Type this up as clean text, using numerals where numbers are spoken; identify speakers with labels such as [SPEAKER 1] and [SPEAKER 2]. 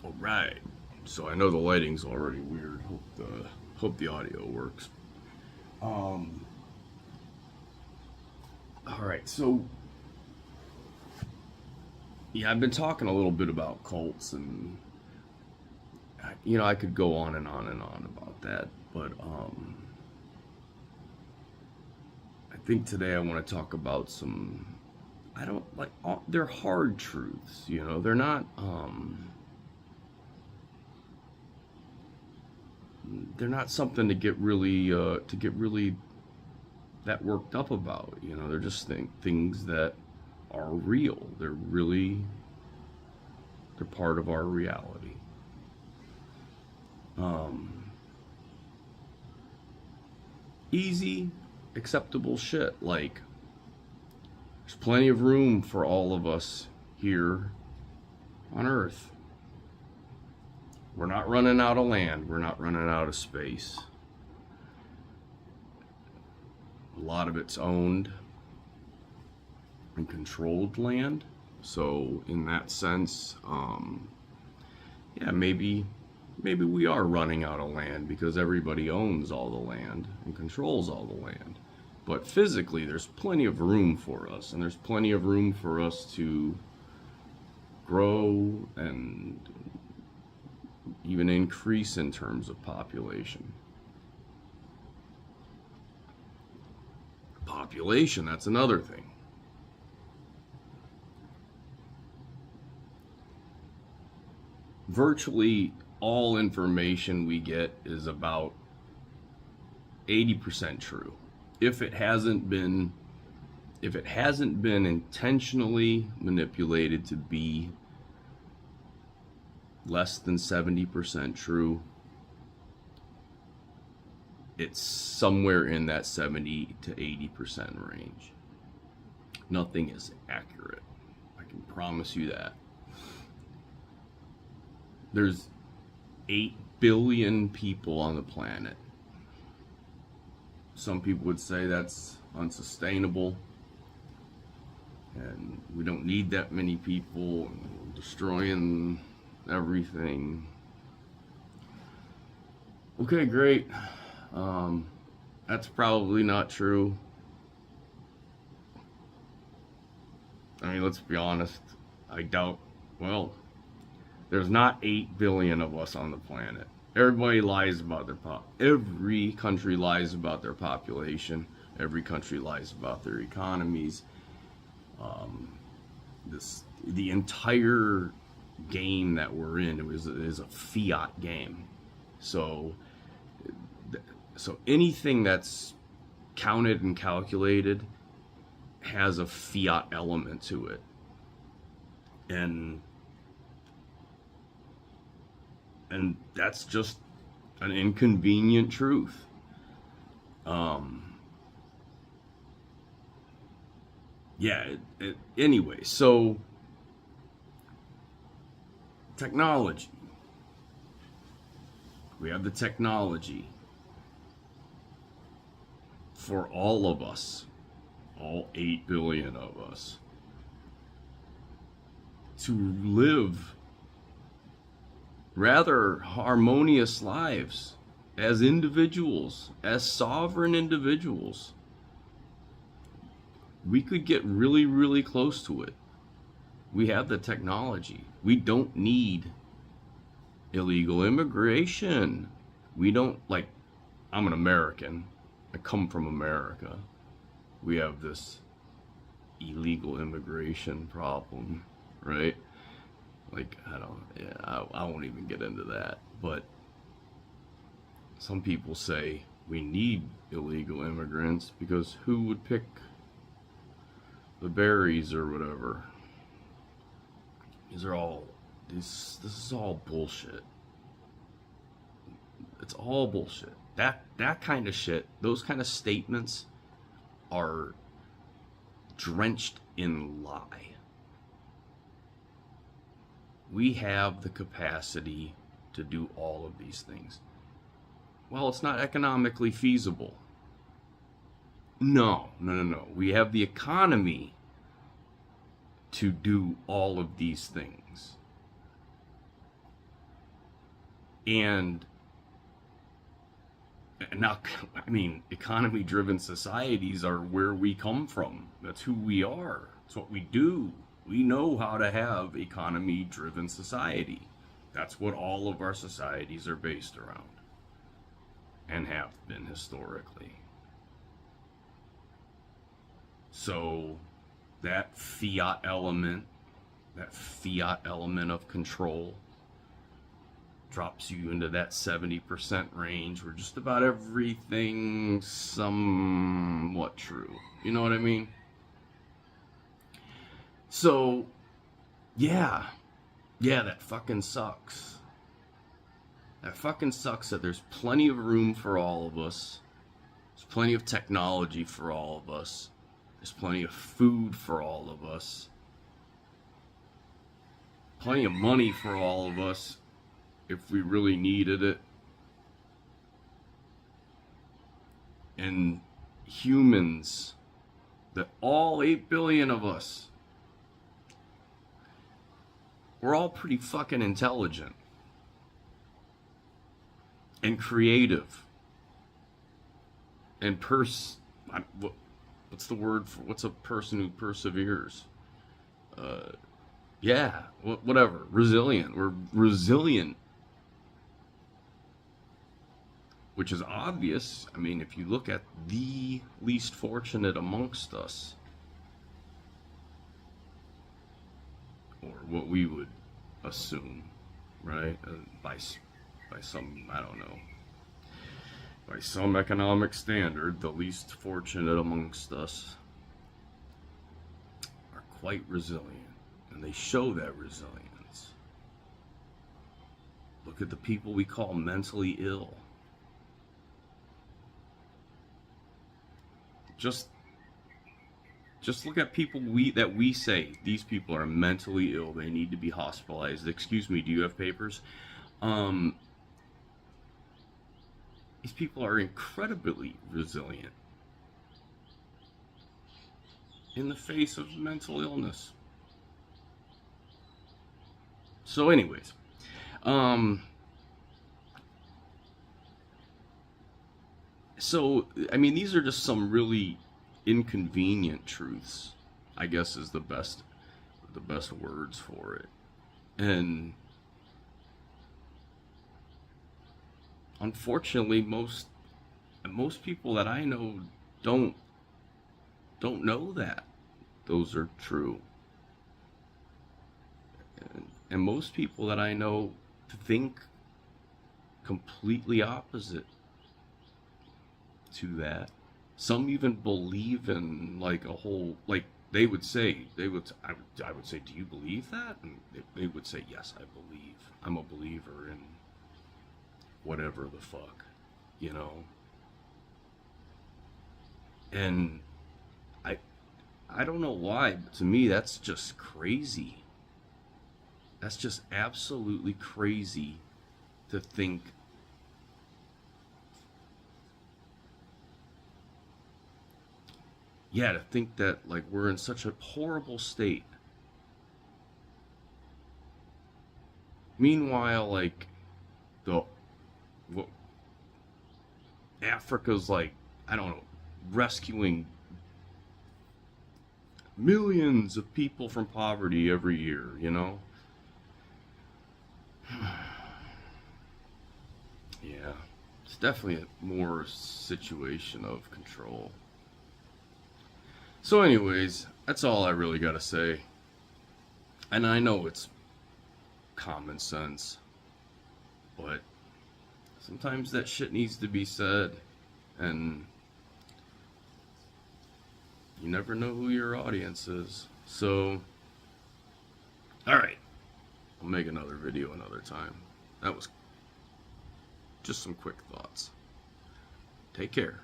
[SPEAKER 1] All right. So I know the lighting's already weird. Hope the audio works. Um. All right. So yeah, I've been talking a little bit about cults, and I could go on and on and on about that, but I think today I want to talk about some. I don't like. They're hard truths. They're not. They're not something to get really that worked up about. They're just things that are real. They're part of our reality. Um, Easy, acceptable shit. Like, there's plenty of room for all of us here on Earth. We're not running out of land. We're not running out of space. A lot of it's owned and controlled land. So in that sense, yeah, maybe we are running out of land because everybody owns all the land and controls all the land. But physically, there's plenty of room for us, and there's plenty of room for us to grow and even increase in terms of population. Population, that's another thing. Virtually all information we get is about 80% true. If it hasn't been intentionally manipulated to be less than 70% true, it's somewhere in that 70 to 80% range. Nothing is accurate. I can promise you that. There's 8 billion people on the planet. Some people would say that's unsustainable, and we don't need that many people, and we're destroying everything. Okay, great. That's probably not true. I mean, let's be honest. I doubt, well, there's not 8 billion of us on the planet. Everybody lies about every country lies about their population. Every country lies about their economies. The entire game that we're in is a fiat game. So anything that's counted and calculated has a fiat element to it. And that's just an inconvenient truth. Yeah, anyway, so technology. We have the technology for all of us, all 8 billion of us, to live rather harmonious lives as individuals, as sovereign individuals. We could get really, really close to it. We have the technology. We don't need illegal immigration. We don't, like, I'm an American. I come from America. We have this illegal immigration problem, right? Like, I won't even get into that. But some people say we need illegal immigrants because who would pick the berries or whatever? This is all bullshit. It's all bullshit. That kind of shit, those kind of statements are drenched in lie. We have the capacity to do all of these things. Well, it's not economically feasible. No. We have the economy to do all of these things. And now, I mean, economy-driven societies are where we come from. That's who we are. It's what we do. We know how to have economy-driven society. That's what all of our societies are based around and have been historically. So that fiat element of control drops you into that 70% range where just about everything's somewhat true. You know what I mean? So, yeah, that fucking sucks. That fucking sucks that there's plenty of room for all of us. There's plenty of technology for all of us. There's plenty of food for all of us. Plenty of money for all of us if we really needed it. And humans, that all 8 billion of us, we're all pretty fucking intelligent and creative and what's the word for, what's a person who perseveres? Yeah, whatever, resilient. We're resilient, which is obvious. I mean, if you look at the least fortunate amongst us, or what we would assume, right? By some, I don't know, by some economic standard, the least fortunate amongst us are quite resilient, and they show that resilience. Look at the people we call mentally ill. Just look at people that we say, these people are mentally ill, they need to be hospitalized. Excuse me, do you have papers? These people are incredibly resilient in the face of mental illness. So anyways, so, I mean, these are just some really inconvenient truths, I guess is the best words for it. And unfortunately, most people that I know don't know that those are true. And most people that I know think completely opposite to that. Some even believe in like a whole, like I would say, do you believe that? And they would say, yes, I believe. I'm a believer in whatever the fuck, you know? And I don't know why, but to me that's just crazy. That's just absolutely crazy to think to think that like we're in such a horrible state. Meanwhile, like Africa's like, I don't know, rescuing millions of people from poverty every year, you know? Yeah, it's definitely a more situation of control. So anyways, that's all I really gotta say. And I know it's common sense, but sometimes that shit needs to be said, and you never know who your audience is. So, alright, I'll make another video another time. That was just some quick thoughts. Take care.